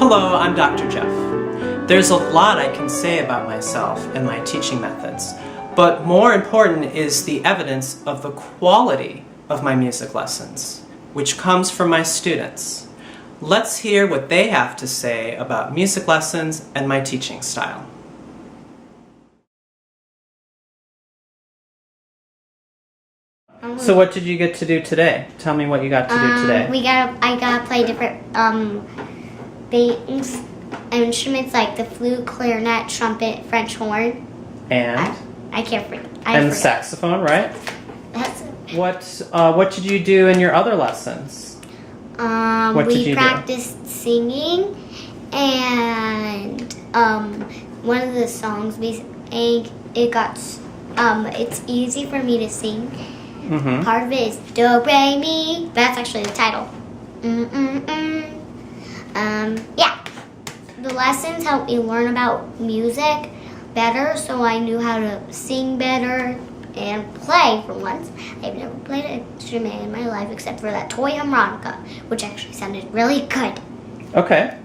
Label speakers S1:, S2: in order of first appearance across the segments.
S1: Hello, I'm Dr. Jeff. There's a lot I can say about myself and my teaching methods, but more important is the evidence of the quality of my music lessons, which comes from my students. Let's hear what they have to say about music lessons and my teaching style. So what did you get to do today? Tell me what you got to do today.
S2: I got to play different things, instruments like the flute, clarinet, trumpet, French horn.
S1: And?
S2: I can't forget.
S1: And the saxophone, right?
S2: That's it.
S1: What did you do in your other lessons?
S2: We practiced singing, and one of the songs it's easy for me to sing.
S1: Mm-hmm.
S2: Part of it is do, re, mi. That's actually the title. Yeah. The lessons helped me learn about music better, so I knew how to sing better and play for once. I've never played an instrument in my life except for that toy harmonica, which actually sounded really good.
S1: Okay.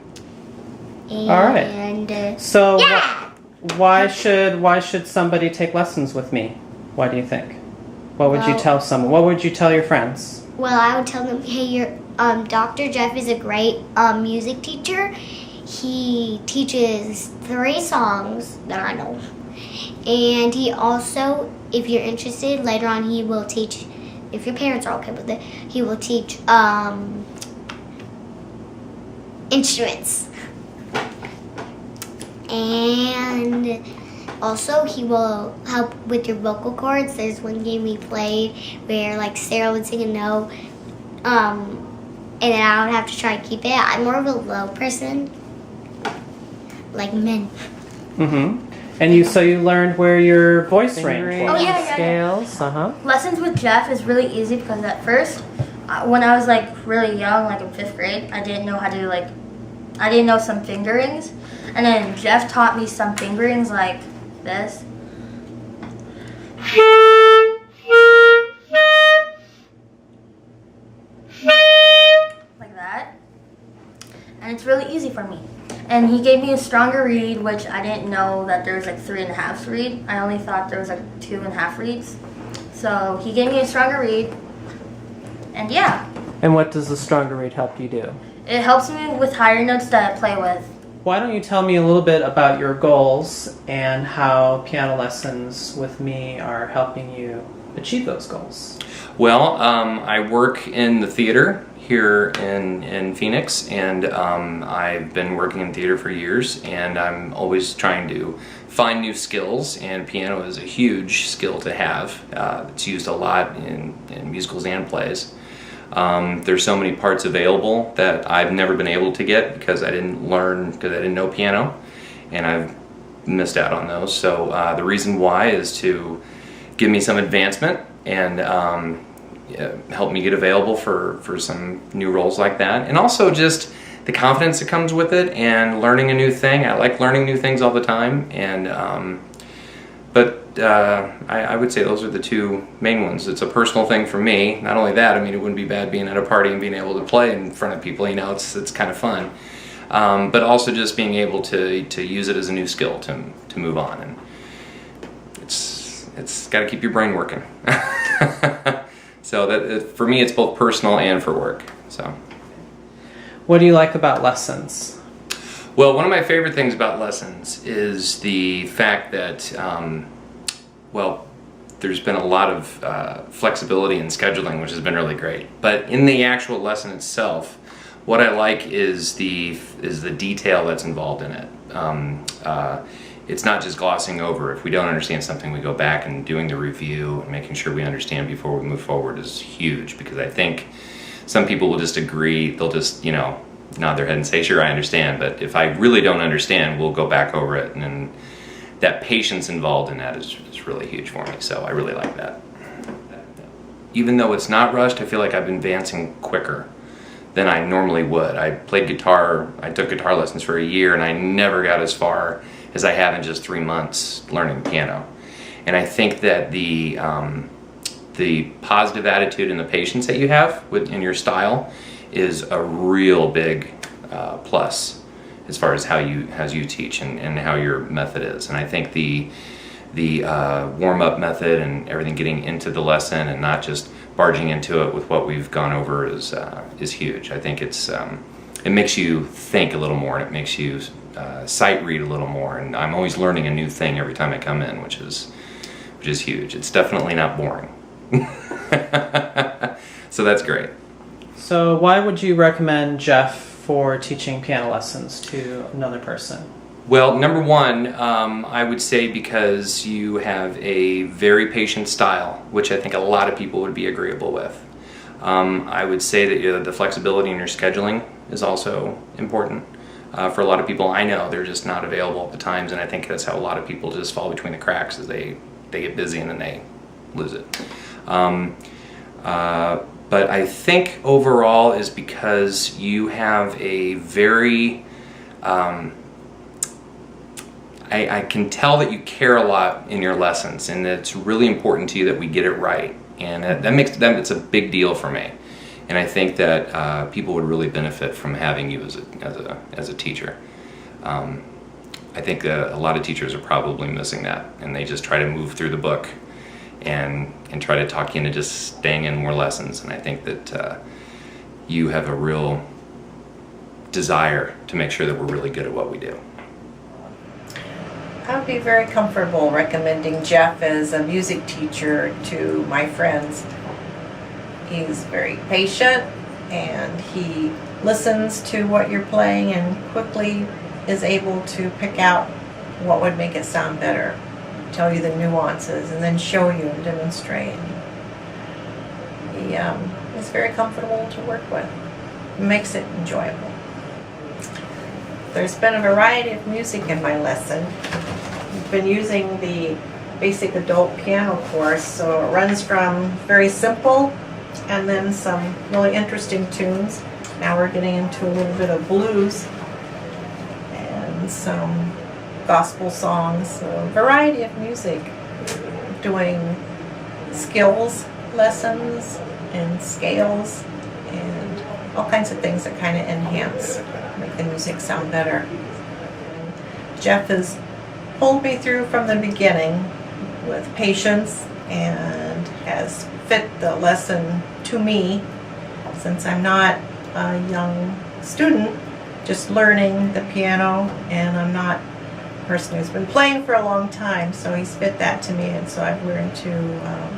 S2: And,
S1: all right. So
S2: yeah.
S1: why should somebody take lessons with me? Why do you think? What would you tell someone? What would you tell your friends?
S2: Well, I would tell them, hey, Dr. Jeff is a great music teacher. He teaches 3 songs that I know. And he also, if you're interested, later on he will teach, if your parents are okay with it, he will teach instruments. And also, he will help with your vocal cords. There's one game we played where, like, Sarah would sing a note, and then I would have to try to keep it. I'm more of a low person, like men.
S1: Mm-hmm. And you learned where your voice range was.
S3: Oh, yeah.
S1: Scales.
S3: Lessons with Jeff is really easy because at first, when I was like really young, like in 5th grade, I didn't know how to I didn't know some fingerings, and then Jeff taught me some fingerings like this. Like that. And it's really easy for me. And he gave me a stronger reed, which I didn't know that there was like 3.5 reed. I only thought there was like 2.5 reeds. So he gave me a stronger reed. And yeah.
S1: And what does the stronger reed help you do?
S3: It helps me with higher notes that I play with.
S1: Why don't you tell me a little bit about your goals and how piano lessons with me are helping you achieve those goals?
S4: Well, I work in the theater here in Phoenix, and I've been working in theater for years, and I'm always trying to find new skills, and piano is a huge skill to have. It's used a lot in musicals and plays. There's so many parts available that I've never been able to get because I didn't know piano, and I've missed out on those. So the reason why is to give me some advancement and help me get available for some new roles like that, and also just the confidence that comes with it and learning a new thing. I like learning new things all the time, and I would say those are the 2 main ones. It's a personal thing for me. Not only that, I mean, it wouldn't be bad being at a party and being able to play in front of people. You know, it's kind of fun. But also just being able to use it as a new skill to move on. And it's got to keep your brain working. So that for me, it's both personal and for work. So,
S1: what do you like about lessons?
S4: Well, one of my favorite things about lessons is the fact that, there's been a lot of flexibility in scheduling, which has been really great. But in the actual lesson itself, what I like is the detail that's involved in it. It's not just glossing over. If we don't understand something, we go back and doing the review and making sure we understand before we move forward is huge, because I think some people will just agree, they'll just, nod their head and say, sure, I understand. But if I really don't understand, we'll go back over it. And that patience involved in that is really huge for me. So I really like that. Even though it's not rushed, I feel like I've been advancing quicker than I normally would. I played guitar, I took guitar lessons for a year, and I never got as far as I have in just 3 months learning piano. And I think that the positive attitude and the patience that you have in your style is a real big plus as far as how you teach and how your method is. And I think the warm-up method and everything, getting into the lesson and not just barging into it with what we've gone over is huge. I think it makes you think a little more, and it makes you sight read a little more. And I'm always learning a new thing every time I come in, which is huge. It's definitely not boring. So that's great.
S1: So why would you recommend Jeff for teaching piano lessons to another person?
S4: Well, number one, I would say because you have a very patient style, which I think a lot of people would be agreeable with. I would say that the flexibility in your scheduling is also important. For a lot of people I know, they're just not available at the times, and I think that's how a lot of people just fall between the cracks, as they get busy and then they lose it. But I think overall is because you have a very I can tell that you care a lot in your lessons, and it's really important to you that we get it right, and it's a big deal for me. And I think that people would really benefit from having you as a teacher. I think a lot of teachers are probably missing that, and they just try to move through the book and try to talk you into just staying in more lessons. And I think that you have a real desire to make sure that we're really good at what we do.
S5: I would be very comfortable recommending Jeff as a music teacher to my friends. He's very patient, and he listens to what you're playing and quickly is able to pick out what would make it sound better, tell you the nuances, and then show you and demonstrate. He is very comfortable to work with. It makes it enjoyable. There's been a variety of music in my lesson. We've been using the basic adult piano course, so it runs from very simple and then some really interesting tunes. Now we're getting into a little bit of blues and some gospel songs, so a variety of music. Doing skills lessons and scales and all kinds of things that kind of enhance, make the music sound better. Jeff has pulled me through from the beginning with patience and has fit the lesson to me, since I'm not a young student just learning the piano, and I'm not a person who's been playing for a long time, so he's fit that to me, and so I've learned to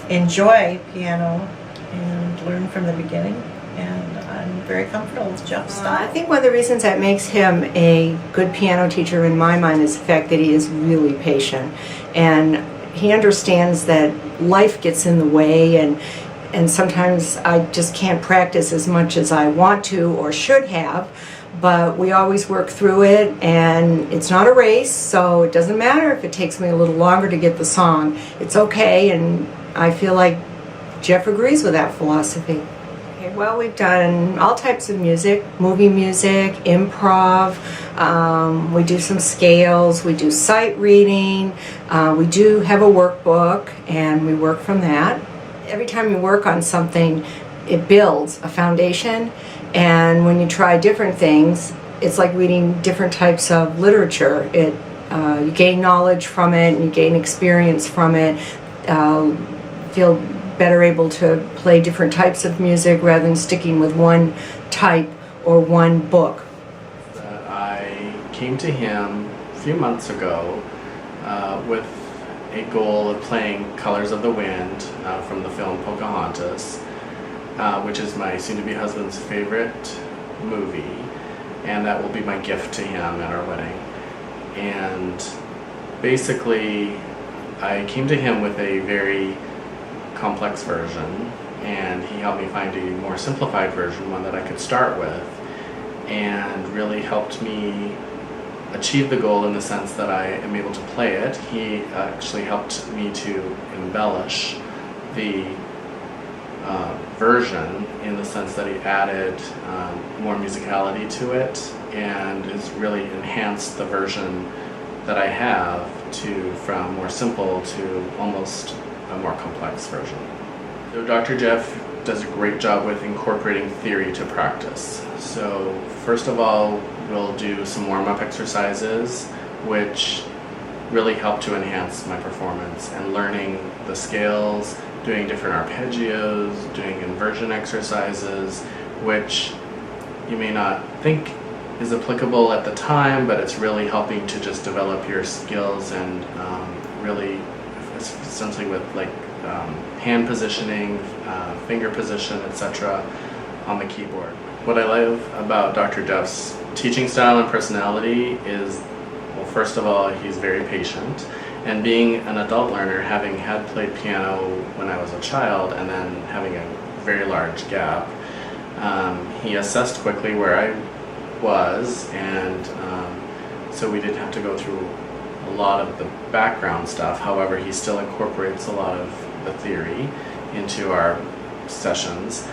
S5: enjoy piano and learn from the beginning, and I'm very comfortable with Jeff's style.
S6: I think one of the reasons that makes him a good piano teacher in my mind is the fact that he is really patient, and he understands that life gets in the way, and sometimes I just can't practice as much as I want to or should have, but we always work through it, and it's not a race, so it doesn't matter if it takes me a little longer to get the song. It's okay, and I feel like Jeff agrees with that philosophy. Okay, well, we've done all types of music, movie music, improv, we do some scales, we do sight reading, we do have a workbook, and we work from that. Every time you work on something, it builds a foundation, and when you try different things, it's like reading different types of literature. You gain knowledge from it, and you gain experience from it, feel better able to play different types of music rather than sticking with one type or one book.
S7: I came to him a few months ago with a goal of playing Colors of the Wind from the film Pocahontas, which is my soon-to-be husband's favorite movie, and that will be my gift to him at our wedding. And basically, I came to him with a very complex version, and he helped me find a more simplified version, one that I could start with, and really helped me achieve the goal in the sense that I am able to play it. He actually helped me to embellish the version in the sense that he added more musicality to it, and has really enhanced the version that I have from more simple to almost a more complex version. So Dr. Jeff does a great job with incorporating theory to practice. So first of all, we'll do some warm-up exercises, which really help to enhance my performance and learning the scales, doing different arpeggios, doing inversion exercises, which you may not think is applicable at the time, but it's really helping to just develop your skills and really essentially with like hand positioning, finger position, etc. on the keyboard. What I love about Dr. Jeff's teaching style and personality is, well, first of all, he's very patient, and being an adult learner, having had played piano when I was a child and then having a very large gap, he assessed quickly where I was, and so we didn't have to go through a lot of the background stuff. However, he still incorporates a lot of the theory into our sessions.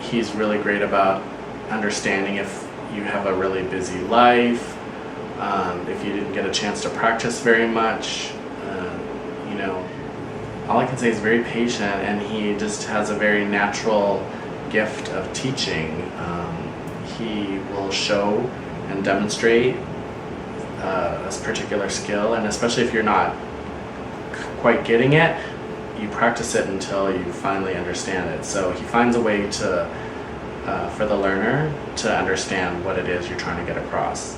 S7: He's really great about understanding if you have a really busy life, if you didn't get a chance to practice very much, you know. All I can say is very patient, and he just has a very natural gift of teaching. He will show and demonstrate a particular skill, and especially if you're not quite getting it, you practice it until you finally understand it. So he finds a way to for the learner to understand what it is you're trying to get across.